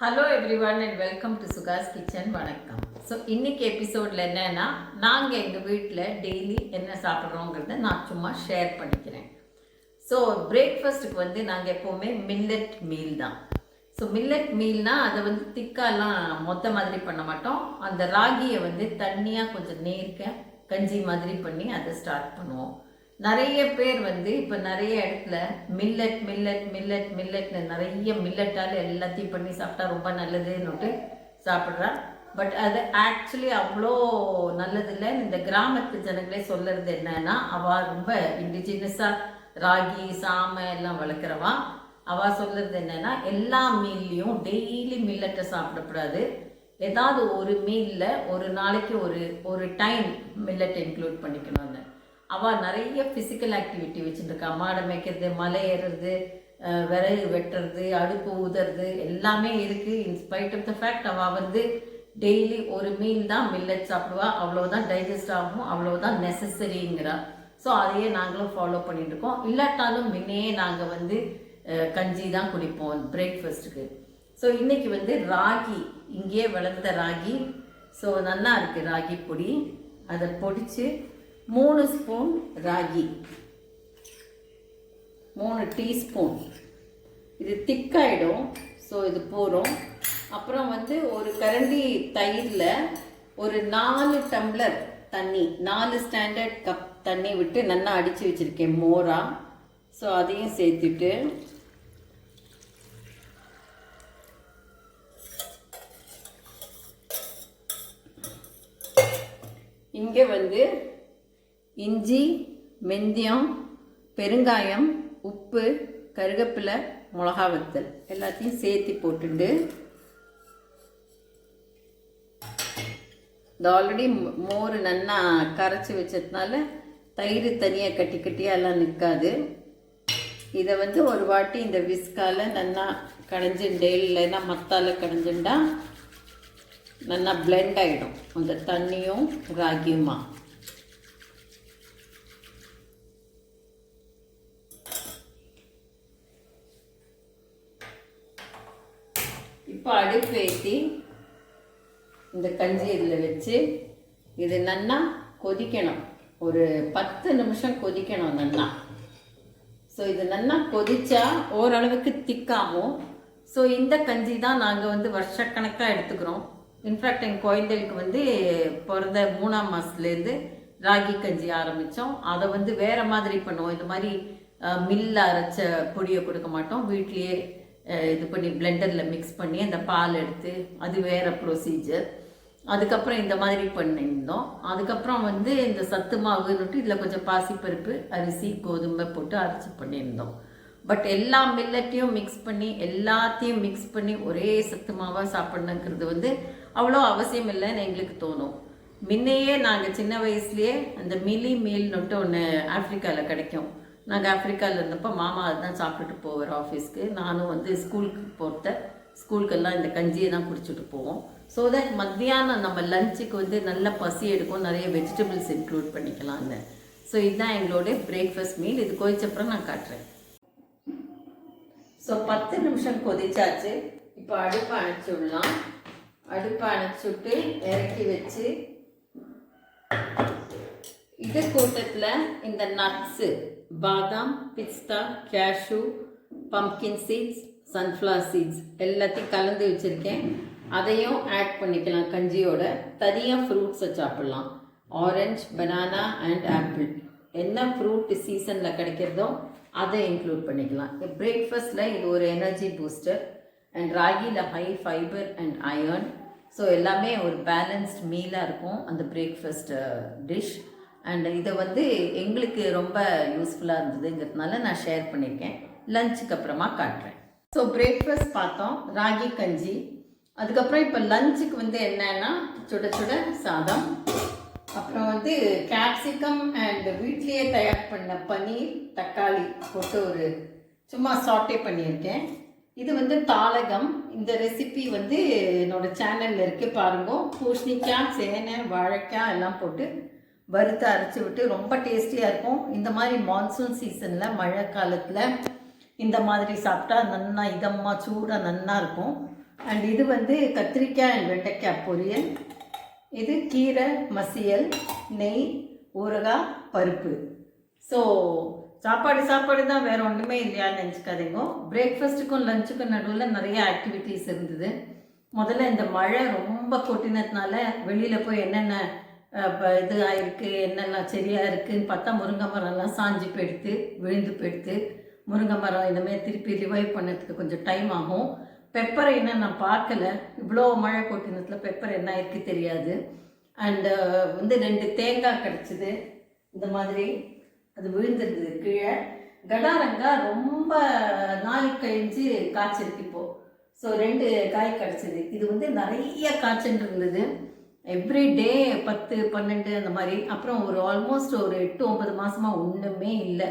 Hello everyone and welcome to Sukash kitchen. வணக்கம். So இன்னைக்கு எபிசோடில் என்னென்னா, நாங்கள் எங்கள் வீட்டில் டெய்லி என்ன சாப்பிட்றோங்கிறத நான் சும்மா ஷேர் பண்ணிக்கிறேன். ஸோ பிரேக்ஃபாஸ்ட்டுக்கு வந்து நாங்கள் எப்போவுமே மில்லட் மீல் தான். ஸோ மில்லட் மீல்னால் அதை வந்து திக்காலாம் மொத்த மாதிரி பண்ண மாட்டோம். அந்த ராகியை வந்து தண்ணியாக கொஞ்சம் நேர்க்க கஞ்சி மாதிரி பண்ணி அதை ஸ்டார்ட் பண்ணுவோம். நிறைய பேர் வந்து இப்போ நிறைய இடத்துல மில்லட் மில்லட் மில்லட் மில்லட்னு நிறைய மில்லட்டால் எல்லாத்தையும் பண்ணி சாப்பிட்டா ரொம்ப நல்லதுன்னுட்டு சாப்பிட்றா. பட் அது ஆக்சுவலி அவ்வளோ நல்லதில்லை. இந்த கிராமத்து ஜனங்களே சொல்கிறது என்னன்னா, அவள் ரொம்ப இண்டிஜினஸாக ராகி சாமை எல்லாம் வளர்க்குறவா. அவள் சொல்கிறது என்னன்னா, எல்லா மீல்லையும் டெய்லி மில்லட்டை சாப்பிடக்கூடாது. ஏதாவது ஒரு மீலில் ஒரு நாளைக்கு ஒரு டைம் மில்லட்டை இன்க்ளூட் பண்ணிக்கணும்னு. அவள் நிறைய ஃபிசிக்கல் ஆக்டிவிட்டி வச்சுட்டுருக்கா. மாடை மேய்க்கிறது, மலை ஏறுறது, விறகு வெட்டுறது, அடுப்பு ஊதுறது எல்லாமே இருக்குது. இன்ஸ்பைட் ஆஃப் த ஃபேக்ட் அவள் வந்து டெய்லி ஒரு மீல் தான் மில்லட் சாப்பிடுவா. அவ்வளோதான் டைஜஸ்ட் ஆகும், அவ்வளோதான் நெசசரிங்கிறா. ஸோ அதையே நாங்களும் ஃபாலோ பண்ணிட்டு இருக்கோம். இல்லாட்டாலும் முன்னையே நாங்கள் வந்து கஞ்சி தான் குடிப்போம் பிரேக்ஃபாஸ்ட்டுக்கு. ஸோ இன்றைக்கி வந்து ராகி, இங்கேயே வளர்ந்த ராகி. ஸோ நல்லா இருக்குது ராகி பொடி. அதை பொடிச்சு 3 ஸ்பூன் ராகி, 3 டீஸ்பூன். இது திக்காயிடும். ஸோ இது போகிறோம். அப்புறம் வந்து ஒரு கரண்டி தயிரில் ஒரு 4 டம்ளர் தண்ணி, 4 ஸ்டாண்டர்ட் கப் தண்ணி விட்டு நல்லா அடித்து வச்சுருக்கேன் மோரா. ஸோ அதையும் சேர்த்துட்டு இங்கே வந்து இஞ்சி, வெந்தயம், பெருங்காயம், உப்பு, கருவேப்பிலை, மிளகா வத்தல் எல்லாத்தையும் சேர்த்து போட்டுண்டு, இந்த ஆல்ரெடி மோர் நல்லா கரைச்சி வச்சதுனால தயிர் தனியாக கட்டி கட்டியாக எல்லாம் நிற்காது. இதை வந்து ஒரு வாட்டி இந்த விஸ்கால நல்லா கடைஞ்சுண்டே, இல்லைன்னா மத்தால கடைஞ்சுண்டா நல்லா பிளெண்ட் ஆகிடும் அந்த தண்ணியும் ராகியுமா. இப்போ அடுப்பு ஏற்றி இந்த கஞ்சி இதில் வச்சு இது நல்லா கொதிக்கணும். ஒரு 10 நிமிஷம் கொதிக்கணும் நல்லா. ஸோ இது நல்லா கொதிச்சா ஓரளவுக்கு திக்காகும். ஸோ இந்த கஞ்சி தான் நாங்கள் வந்து வருஷக்கணக்காக எடுத்துக்கிறோம். இன்ஃபேக்ட் எங்கள் குழந்தைகளுக்கு வந்து பிறந்த 3ஆம் மாதத்துலேருந்து ராகி கஞ்சி ஆரம்பித்தோம். அதை வந்து வேறு மாதிரி பண்ணுவோம். இந்த மாதிரி மில்ல அரைச்ச பொடியை கொடுக்க மாட்டோம். வீட்லேயே இது பண்ணி பிளெண்டரில் மிக்ஸ் பண்ணி அந்த பால் எடுத்து, அது வேறு ப்ரொசீஜர். அதுக்கப்புறம் இந்த மாதிரி பண்ணியிருந்தோம். அதுக்கப்புறம் வந்து இந்த சத்து மாவுன்னுட்டு இதில் கொஞ்சம் பாசிப்பருப்பு, அரிசி, கோதுமை போட்டு அரைச்சி பண்ணியிருந்தோம். பட் எல்லா மில்லட்டையும் மிக்ஸ் பண்ணி எல்லாத்தையும் மிக்ஸ் பண்ணி ஒரே சத்து மாவாக சாப்பிட்ணுங்கிறது வந்து அவ்வளோ அவசியம் இல்லைன்னு எங்களுக்கு தோணும். முன்னையே நாங்கள் சின்ன வயசுலேயே அந்த மில்லி மீல்னுட்டு ஒன்று ஆஃப்ரிக்காவில் கிடைக்கும். நாங்கள் ஆஃப்ரிக்காவில் இருந்தப்போ மாமா அதுதான் சாப்பிட்டுட்டு போவார் ஆஃபீஸ்க்கு. நானும் வந்து ஸ்கூலுக்கெல்லாம் இந்த கஞ்சியை தான் குடிச்சிட்டு போவோம். ஸோ தட் மத்தியானம் நம்ம லஞ்சுக்கு வந்து நல்ல பசி எடுக்கும், நிறைய வெஜிடபிள்ஸ் இன்க்ளூட் பண்ணிக்கலாம்னு. ஸோ இதுதான் எங்களோட பிரேக்ஃபாஸ்ட் மீல். இது கொதிச்சப்புறம் நான் காட்டுறேன். ஸோ 10 நிமிஷம் கொதிச்சாச்சு. இப்போ அடுப்பை அணைச்சி விடலாம். அடுப்பை அணைச்சிவிட்டு இறக்கி வச்சு இது கூட்டத்தில் இந்த நட்ஸு, பாதாம், பிஸ்தா, cashew, pumpkin seeds, sunflower seeds எல்லாத்தையும் கலந்து வச்சுருக்கேன். அதையும் ஆட் பண்ணிக்கலாம் கஞ்சியோட. தனியாக ஃப்ரூட்ஸை சாப்பிட்லாம். Orange, banana and apple. என்ன ஃப்ரூட் சீசனில் கிடைக்கிறதோ அதை இன்க்ளூட் பண்ணிக்கலாம். பிரேக்ஃபாஸ்ட்டில் இது ஒரு எனர்ஜி பூஸ்டர். அண்ட் ராகியில் high fibre and iron. So எல்லாமே ஒரு பேலன்ஸ்ட் மீலாக இருக்கும் அந்த பிரேக்ஃபாஸ்ட் டிஷ். அண்ட் இதை வந்து எங்களுக்கு ரொம்ப யூஸ்ஃபுல்லாக இருந்ததுங்கிறதுனால நான் ஷேர் பண்ணியிருக்கேன். லஞ்சுக்கு அப்புறமா காட்டுறேன். ஸோ பிரேக்ஃபாஸ்ட் பார்த்தோம், ராகி கஞ்சி. அதுக்கப்புறம் இப்போ லஞ்சுக்கு வந்து என்னன்னா, சுட சுட சாதம், அப்புறம் வந்து கேப்சிகம் அண்ட் வீட்லேயே தயார் பண்ண பன்னீர், தக்காளி போட்டு ஒரு சும்மா சாட்டே பண்ணியிருக்கேன். இது வந்து தாளகம். இந்த ரெசிபி வந்து என்னோடய சேனலில் இருக்குது பாருங்க. பூசணிக்காய், சேனை, வாழைக்காய் எல்லாம் போட்டு வறுத்து அரைச்சி விட்டு ரொம்ப டேஸ்டியாக இருக்கும். இந்த மாதிரி மான்சூன் சீசனில், மழை காலத்தில் இந்த மாதிரி சாப்பிட்டா நல்லா இதமாக சூடாக நல்லா இருக்கும். அண்ட் இது வந்து கத்திரிக்காய் அண்ட் வெண்டைக்காய் பொரியல். இது கீரை மசியல், நெய், ஊறுகாய், பருப்பு. ஸோ சாப்பாடு தான், வேறு ஒன்றுமே இல்லையான்னு நினச்சிக்காதீங்க. பிரேக்ஃபாஸ்ட்டுக்கும் லஞ்சுக்கும் நடுவில் நிறைய ஆக்டிவிட்டீஸ் இருந்தது. முதல்ல இந்த மழை ரொம்ப கொட்டினதுனால வெளியில் போய் என்னென்ன இது ஆயிருக்கு, என்னென்ன செடியாக இருக்குதுன்னு பார்த்தா முருங்கை மரம்லாம் சாஞ்சி போயிடுத்து, விழுந்து போயிடுத்து. முருங்கை மரம் இனிமேல் திருப்பி ரிவைவ் பண்ணதுக்கு கொஞ்சம் டைம் ஆகும். பெப்பரை என்ன நான் பார்க்கல, இவ்வளோ மழை கொட்டினத்தில் பெப்பர் என்ன இருக்குது தெரியாது. அண்டு வந்து 2 தேங்காய் கிடச்சிது இந்த மாதிரி, அது விழுந்துருக்குது கீழே. கடாரங்காய் ரொம்ப நாள் கழிஞ்சு காய்ச்சிருக்கு இப்போது. ஸோ 2 காய் கிடச்சிது. இது வந்து நிறைய காய்ச்சல் இருந்தது. எவ்ரி டே 10 12 அந்த மாதிரி. அப்புறம் ஒரு ஆல்மோஸ்ட் ஒரு 8 9 மாதமாக ஒன்றுமே இல்லை.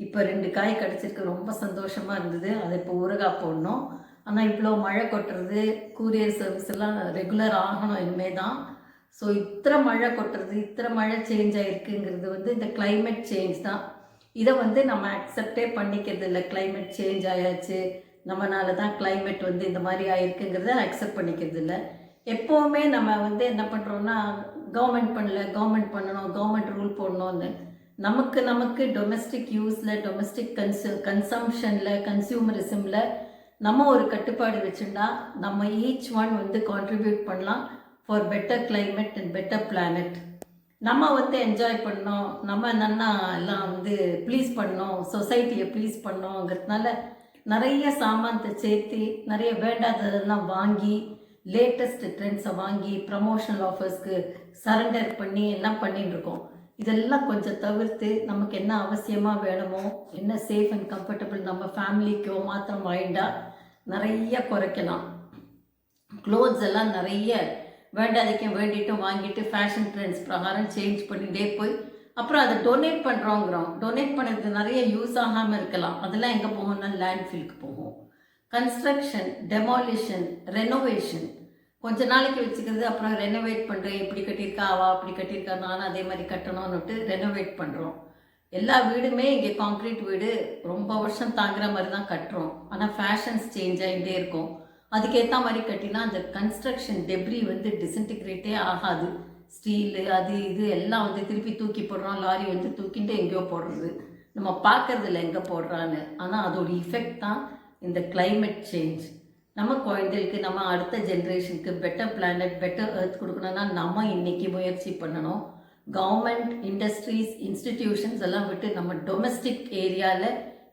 இப்போ 2 காய் கிடச்சிருக்கு, ரொம்ப சந்தோஷமாக இருந்தது. அதை இப்போ ஊறுகாய் போடணும். ஆனால் இவ்வளோ மழை கொட்டுறது, கூரியர் சர்வீஸ் எல்லாம் ரெகுலர் ஆகணும் இனிமே தான். ஸோ இத்தனை மழை கொட்டுறது, இத்தனை மழை சேஞ்ச் ஆகிருக்குங்கிறது வந்து இந்த கிளைமேட் சேஞ்ச் தான். இதை வந்து நம்ம அக்செப்டே பண்ணிக்கிறது இல்லை. கிளைமேட் சேஞ்ச் ஆயாச்சு, நம்மளால தான் கிளைமேட் வந்து இந்த மாதிரி ஆயிருக்குங்கிறத அக்செப்ட் பண்ணிக்கிறது இல்லை. எப்போவுமே நம்ம வந்து என்ன பண்ணுறோன்னா, கவர்மெண்ட் பண்ணல, கவர்மெண்ட் பண்ணணும், கவர்மெண்ட் ரூல் போடணும்னு நமக்கு டொமெஸ்டிக் யூஸில், டொமெஸ்டிக் கன்சம்ஷனில், கன்சியூமரிசமில் நம்ம ஒரு கட்டுப்பாடு வச்சுருந்தா நம்ம ஈச் ஒன் வந்து கான்ட்ரிபியூட் பண்ணலாம் for better climate and better planet. நம்ம வந்து என்ஜாய் பண்ணோம், நம்ம நன்னா எல்லாம் வந்து ப்ளீஸ் பண்ணோம், சொசைட்டியை ப்ளீஸ் பண்ணோங்கிறதுனால நிறைய சாமானத்தை சேர்த்து, நிறைய வேண்டாததெல்லாம் வாங்கி, லேட்டஸ்ட் ட்ரெண்ட்ஸை வாங்கி, ப்ரமோஷனல் ஆஃபர்ஸ்க்கு சரண்டர் பண்ணி எல்லாம் பண்ணிட்டு இருக்கோம். இதெல்லாம் கொஞ்சம் தவிர்த்து நமக்கு என்ன அவசியமாக வேணுமோ, என்ன சேஃப் அண்ட் கம்ஃபர்டபுள் நம்ம ஃபேமிலிக்கோ மாத்திரம் வாங்கிட்டா நிறைய குறைக்கலாம். க்ளோத்ஸ் எல்லாம் நிறைய வேண்டாதைக்கும் வேண்டிட்டும் வாங்கிட்டு ஃபேஷன் ட்ரெண்ட்ஸ் பிரகாரம் சேஞ்ச் பண்ணிகிட்டே போய் அப்புறம் அதை டொனேட் பண்ணுறோங்கிறோம். டொனேட் பண்ணுறது நிறைய யூஸ் ஆகாமல் இருக்கலாம். அதெல்லாம் எங்கே போகும்னா லேண்ட்ஃபில்க்கு போகும். கன்ஸ்ட்ரக்ஷன், டெமாலிஷன், ரெனோவேஷன் கொஞ்ச நாளைக்கு வச்சுக்கிறது, அப்புறம் ரெனோவேட் பண்ணுறேன். இப்படி கட்டியிருக்கா, அப்படி கட்டியிருக்கா, நானும் அதே மாதிரி கட்டணும்னுட்டு ரெனோவேட் பண்ணுறோம். எல்லா வீடுமே இங்கே கான்க்ரீட் வீடு ரொம்ப வருஷம் தாங்குற மாதிரி தான் கட்டுறோம். ஆனால் ஃபேஷன்ஸ் சேஞ்ச் ஆகிட்டே இருக்கும். அதுக்கேற்ற மாதிரி கட்டினா அந்த கன்ஸ்ட்ரக்ஷன் டெப்ரி வந்து டிஸ்இன்டிகிரேட்டே ஆகாது. ஸ்டீலு அது இது எல்லாம் வந்து திருப்பி தூக்கி போடுறோம். லாரி வந்து தூக்கிட்டு எங்கேயோ போடுறது, நம்ம பார்க்கறதில்ல எங்கே போடுறான்னு. ஆனால் அதோட இஃபெக்ட் தான் இந்த கிளைமேட் சேஞ்ச். நம்ம குழந்தைகளுக்கு, நம்ம அடுத்த ஜென்ரேஷனுக்கு பெட்டர் பிளானட், பெட்டர் எர்த் கொடுக்கணும்னா நம்ம இன்றைக்கி முயற்சி பண்ணணும். கவர்மெண்ட், இண்டஸ்ட்ரீஸ், இன்ஸ்டிடியூஷன்ஸ் எல்லாம் விட்டு நம்ம டொமெஸ்டிக் ஏரியாவில்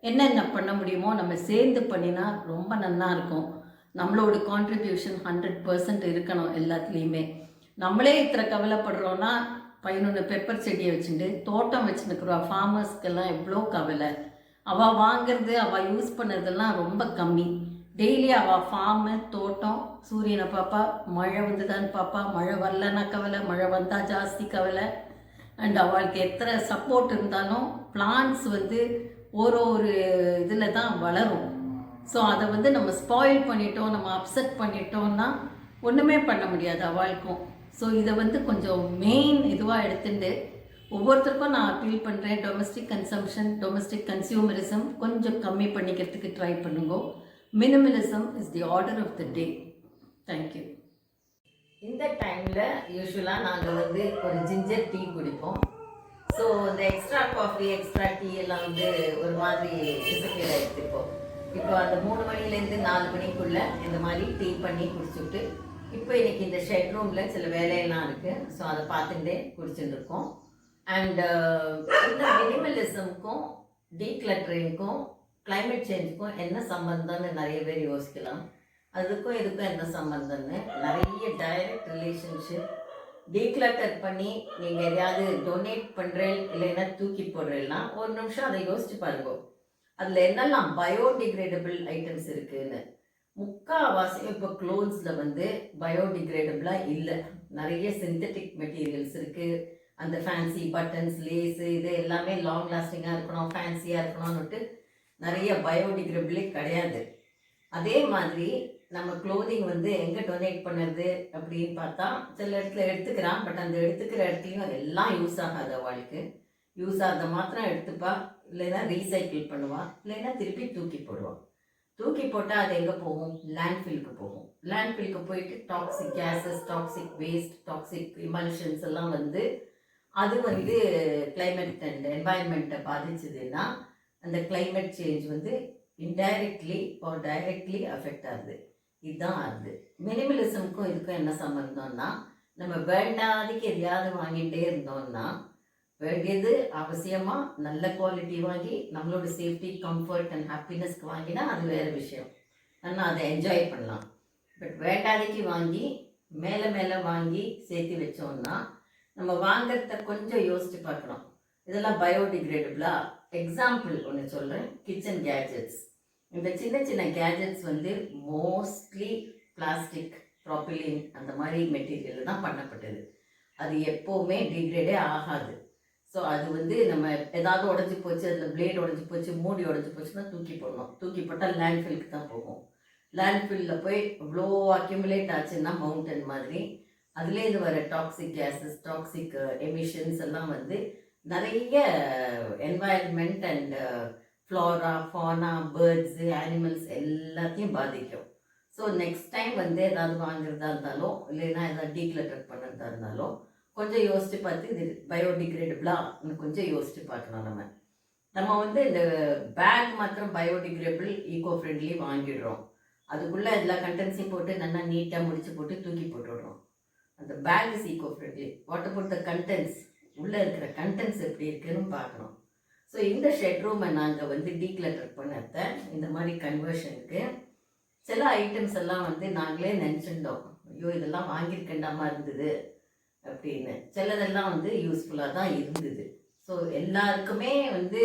என்னென்ன பண்ண முடியுமோ நம்ம சேர்ந்து பண்ணினா ரொம்ப நல்லா இருக்கும். நம்மளோட கான்ட்ரிபியூஷன் 100% இருக்கணும் எல்லாத்துலேயுமே. நம்மளே இத்தனை கவலைப்படுறோன்னா 11 பெப்பர் செடியை வச்சுட்டு தோட்டம் வச்சுருக்குறா ஃபார்மர்ஸ்க்கெல்லாம் எவ்வளோ கவலை. அவள் வாங்கிறது, அவள் யூஸ் பண்ணுறதெல்லாம் ரொம்ப கம்மி. டெய்லி அவள் ஃபார்மு, தோட்டம், சூரியனை பாப்பா, மழை வந்துதான்னு பாப்பா, மழை வரலன்னா கவலை, மழை வந்தால் ஜாஸ்தி கவலை. அண்ட் அவளுக்கு எத்தனை சப்போர்ட் இருந்தாலும் பிளான்ட்ஸ் வந்து ஒரு இதில் தான் வளரும். ஸோ அதை வந்து நம்ம ஸ்பாயில் பண்ணிட்டோம், நம்ம அப்செட் பண்ணிட்டோம்னா ஒன்றுமே பண்ண முடியாது அவளுக்கும். ஸோ இதை வந்து கொஞ்சம் மெயின் இதுவாக எடுத்துட்டு ஒவ்வொருத்தருக்கும் நான் அப்பீல் பண்ணுறேன். டொமெஸ்டிக் கன்சம்ஷன், டொமெஸ்டிக் கன்சியூமரிசம் கொஞ்சம் கம்மி பண்ணிக்கிறதுக்கு ட்ரை பண்ணுங்க. Minimalism is the order of the day. Thank you. இந்த டைமில் யூஸ்வலாக நாங்கள் வந்து ஒரு ஜிஞ்சர் டீ குடிப்போம். ஸோ இந்த எக்ஸ்ட்ரா காஃபி, எக்ஸ்ட்ரா டீ எல்லாம் வந்து ஒரு மாதிரி டிசப்பியர் ஆகிடுச்சுப்போம். இப்போ அந்த 3 மணிலேருந்து 4 மணிக்குள்ளே இந்த மாதிரி டீ பண்ணி குடிச்சுட்டு, இப்போ இன்றைக்கி இந்த ஷெட் ரூமில் சில வேலையெல்லாம் இருக்குது. ஸோ அதை பார்த்துட்டே குடிச்சுட்டு இருக்கோம். அண்டு இந்த மினிமலிசமுக்கும் டீக்ளட்டரிங்க்கும் கிளைமேட் சேஞ்சுக்கும் என்ன சம்பந்தம்னு நிறைய பேர் யோசிக்கலாம். அதுக்கும் இதுக்கும் என்ன சம்பந்தம்னு நிறைய டைரக்ட் ரிலேஷன்ஷிப். டீக்ளட்டர் பண்ணி நீங்கள் எதையாவது டொனேட் பண்ணுறேன் இல்லைன்னா தூக்கி போடுறேன்னா ஒரு நிமிஷம் அதை யோசிச்சு பாருங்க. அதில் என்னெல்லாம் பயோடிகிரேடபிள் ஐட்டம்ஸ் இருக்குதுன்னு. முக்கால்வாசி இப்போ க்ளோத்ஸில் வந்து பயோடிகிரேடபிளாக இல்லை. நிறைய சிந்தட்டிக் மெட்டீரியல்ஸ் இருக்குது. அந்த ஃபேன்சி பட்டன்ஸ், லேஸு இது எல்லாமே லாங் லாஸ்டிங்காக இருக்கணும், ஃபேன்சியாக இருக்கணும்னுட்டு நிறைய பயோடிகிரேடபிளே கிடையாது. அதே மாதிரி நம்ம க்ளோதிங் வந்து எங்கே டொனேட் பண்ணுறது அப்படின்னு பார்த்தா சில இடத்துல எடுத்துக்கிறான். பட் அந்த எடுத்துக்கிற இடத்துலையும் எல்லாம் யூஸ் ஆகாது. அவளுக்கு யூஸ் ஆகிறத மாத்திரம் எடுத்துப்பா, இல்லைன்னா ரீசைக்கிள் பண்ணுவாள், இல்லைன்னா திருப்பி தூக்கி போடுவாள். தூக்கி போட்டால் அது எங்கே போகும்? லேண்ட்ஃபில்க்கு போகும். லேண்ட்ஃபில்க்கு போயிட்டு toxic gases, toxic waste, toxic emulsions எல்லாம் வந்து அது வந்து கிளைமேட் அண்ட் என்வாயன்மெண்ட்டை பாதிச்சதுன்னா அந்த கிளைமேட் சேஞ்ச் வந்து இன்டைரக்ட்லி ஆர் டைரக்ட்லி அஃபெக்ட் ஆகுது. இதுதான் ஆகுது. மினிமலிசமுக்கும் இதுக்கும் என்ன சம்மந்தம்னா, நம்ம வேண்டாதிக்கு எதையாவது வாங்கிட்டே இருந்தோம்னா, வேண்டியது அவசியமாக நல்ல குவாலிட்டி வாங்கி நம்மளோட சேஃப்டி, கம்ஃபர்ட் அண்ட் ஹாப்பினஸ்க்கு வாங்கினா அது வேறு விஷயம். ஆனால் அதை என்ஜாய் பண்ணலாம். பட் வேண்டாதிக்கு வாங்கி மேலே மேலே வாங்கி சேர்த்து வச்சோம்னா நம்ம வாங்கிறத கொஞ்சம் யோசித்து பார்க்கணும். இதெல்லாம் பயோடிகிரேடபிளா? எக்ஸாம்பிள் ஒன்று சொல்கிறேன். Kitchen gadgets. இந்த சின்ன சின்ன கேஜெட்ஸ் வந்து மோஸ்ட்லி பிளாஸ்டிக், ப்ராப்பிலின் அந்த மாதிரி மெட்டீரியல் தான் பண்ணப்பட்டது. அது எப்போவுமே டிகிரேடே ஆகாது. ஸோ அது வந்து நம்ம ஏதாவது உடஞ்சி போச்சு, அதில் பிளேட் உடஞ்சி போச்சு, மூடி உடஞ்சி போச்சுன்னா தூக்கி போடணும். தூக்கி போட்டால் லேண்ட்ஃபில்க்கு தான் போகும். லேண்ட்ஃபில்லில் போய் இவ்வளோ அக்யூமுலேட் ஆச்சுன்னா மவுண்டன் மாதிரி அதுலேருந்து வர டாக்ஸிக் கேஸஸ், டாக்ஸிக் எமிஷன்ஸ் எல்லாம் வந்து நிறைய environment and Flora, fauna, birds, animals எல்லாத்தையும் பாதிக்கும். ஸோ நெக்ஸ்ட் டைம் வந்து ஏதாவது வாங்குறதா இருந்தாலும் இல்லைன்னா ஏதாவது டீக்ளட்டர் பண்ணுறதா இருந்தாலும் கொஞ்சம் யோசித்து பார்த்து இது பயோடிகிரேடபிளா கொஞ்சம் யோசித்து பார்க்கணும். நம்ம வந்து இந்த பேக் மாத்திரம் பயோடிகிரேடபிள், ஈகோ ஃப்ரெண்ட்லி வாங்கிடுறோம். அதுக்குள்ளே எல்லா கண்டென்ட்ஸையும் போட்டு நல்லா நீட்டாக முடிச்சு போட்டு தூக்கி போட்டுடுறோம். அந்த bag is eco friendly. What about the contents? உள்ளே இருக்கிற கண்டென்ட்ஸ் எப்படி இருக்குன்னு பார்க்கணும். ஸோ இந்த ஷெட் ரூமை நாங்கள் வந்து டீக்ளட்டர் பண்ணத இந்த மாதிரி கன்வர்ஷனுக்கு சில ஐட்டம்ஸ் எல்லாம் வந்து நாங்களே நினச்சிருந்தோம், ஐயோ இதெல்லாம் வாங்கியிருக்கண்டாமா இருந்தது அப்படின்னு. சிலதெல்லாம் வந்து யூஸ்ஃபுல்லாக தான் இருந்தது. ஸோ எல்லாருக்குமே வந்து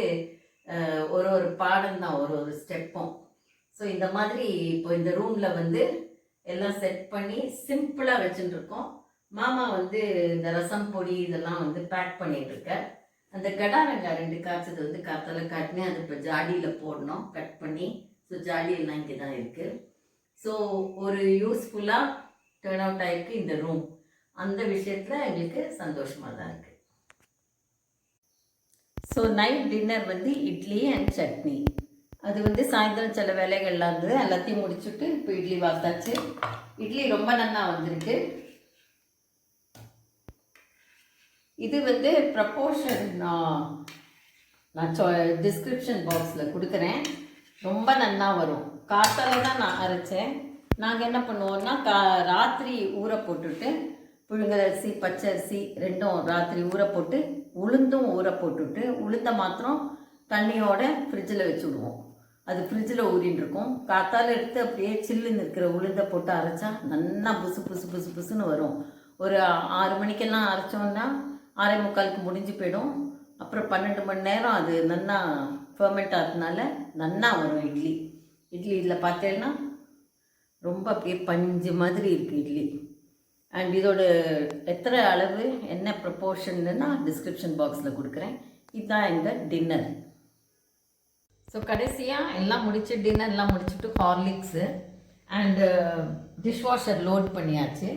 ஒரு ஒரு பாடம் தான், ஒரு ஒரு ஸ்டெப்பும். ஸோ இந்த மாதிரி இப்போ இந்த ரூமில் வந்து எல்லாம் செட் பண்ணி சிம்பிளாக வச்சுட்டுருக்கோம். மாமா வந்து இந்த ரசம் பொடி இதெல்லாம் வந்து பேக் பண்ணிட்டுருக்க. அந்த கடாரங்காய் 2 காய்ச்சது வந்து காத்தால காட்டினேன். அது இப்போ ஜாடியில் போடணும் கட் பண்ணி. ஸோ ஜாடியெல்லாம் இங்கே தான் இருக்குது. ஸோ ஒரு யூஸ்ஃபுல்லாக டேர்ன் அவுட் ஆகிருக்கு இந்த ரூம். அந்த விஷயத்தில் எங்களுக்கு சந்தோஷமாக தான் இருக்குது. ஸோ நைட் டின்னர் வந்து இட்லி அண்ட் சட்னி. அது வந்து சாயந்தரம் சில வேலைகள்லாம் இருந்தது, எல்லாத்தையும் முடிச்சுட்டு இப்போ இட்லி வாத்தாச்சு. இட்லி ரொம்ப நல்லா வந்திருக்கு. இது வந்து ப்ரப்போர்ஷன் நான் டிஸ்கிரிப்ஷன் பாக்ஸில் கொடுக்குறேன். ரொம்ப நல்லா வரும். காத்தால தான் நான் அரைச்சேன். நாங்கள் என்ன பண்ணுவோம்னா ராத்திரி ஊற போட்டுட்டு புழுங்கலரிசி, பச்சரிசி ரெண்டும் ராத்திரி ஊற போட்டு உளுந்தும் ஊற போட்டுட்டு உளுந்த மாத்திரம் தண்ணியோட ஃப்ரிட்ஜில் வச்சு விடுவோம். அது ஃப்ரிட்ஜில் ஊறின்னு இருக்கும். காத்தால் எடுத்து அப்படியே சில்லுன்னு இருக்கிற உளுந்தை போட்டு அரைச்சா நல்லா புசு புசு புசு புசுன்னு வரும். ஒரு 6 மணிக்கெல்லாம் அரைச்சோன்னா 6:45 முடிஞ்சு போயிடும். அப்புறம் 12 மணி நேரம் அது நல்லா ஃபர்மெண்ட் ஆகிறதுனால நல்லா வரும் இட்லி. இதில் பார்த்தேன்னா ரொம்ப அப்படியே பஞ்சு மாதிரி இருக்குது இட்லி. அண்ட் இதோட எத்தனை அளவு என்ன ப்ரப்போர்ஷன்னு நான் டிஸ்கிரிப்ஷன் பாக்ஸில் கொடுக்குறேன். இதுதான் எங்கள் டின்னர். ஸோ கடைசியாக எல்லாம் முடிச்சு டின்னர்லாம் முடிச்சுட்டு ஹார்லிக்ஸு அண்டு டிஷ்வாஷர் லோட் பண்ணியாச்சு.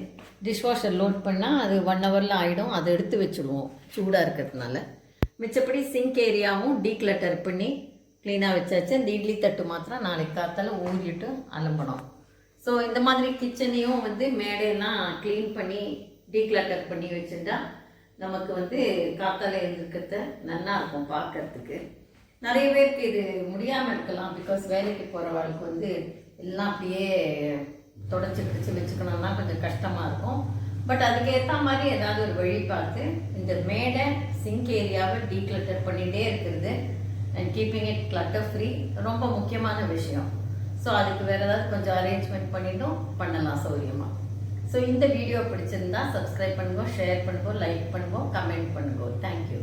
டிஷ்வாஷர் லோட் பண்ணால் அது 1 ஹவரில் ஆகிடும். அதை எடுத்து வச்சுடுவோம் சூடாக இருக்கிறதுனால. மிச்சப்படி சிங்க் ஏரியாவும் டீக்ளட்டர் பண்ணி க்ளீனாக வச்சாச்சு. இந்த இட்லி தட்டு மாத்திரம் நாளைக்கு காத்தால் ஊறிட்டு அலம்பணும். ஸோ இந்த மாதிரி கிச்சனையும் வந்து மேடையெல்லாம் க்ளீன் பண்ணி டீக்ளட்டர் பண்ணி வச்சுட்டா நமக்கு வந்து காத்தால் எழுந்திருக்கிறத நல்லா இருக்கும் பார்க்கறதுக்கு. நிறைய பேருக்கு இது முடியாமல் இருக்கலாம். பிகாஸ் வேலைக்கு போகிறவங்களுக்கு வந்து எல்லாம் அப்படியே தொடச்சி பிடிச்சி வச்சுக்கணும்னா கொஞ்சம் கஷ்டமாக இருக்கும். பட் அதுக்கேற்ற மாதிரி ஏதாவது ஒரு வழி பார்த்து இந்த மேடை சிங்க் ஏரியாவை டீக்ளட்டர் பண்ணிகிட்டே இருக்கிறது and keeping it clutter free ரொம்ப முக்கியமான விஷயம். ஸோ அதுக்கு வேறு ஏதாவது கொஞ்சம் அரேஞ்ச்மெண்ட் பண்ணிட்டும் பண்ணலாம் சௌரியமாக. ஸோ இந்த வீடியோ பிடிச்சிருந்தா சப்ஸ்கிரைப் பண்ணுங்க, ஷேர் பண்ணுங்க, லைக் பண்ணுங்க, கமெண்ட் பண்ணுங்க. தேங்க்யூ.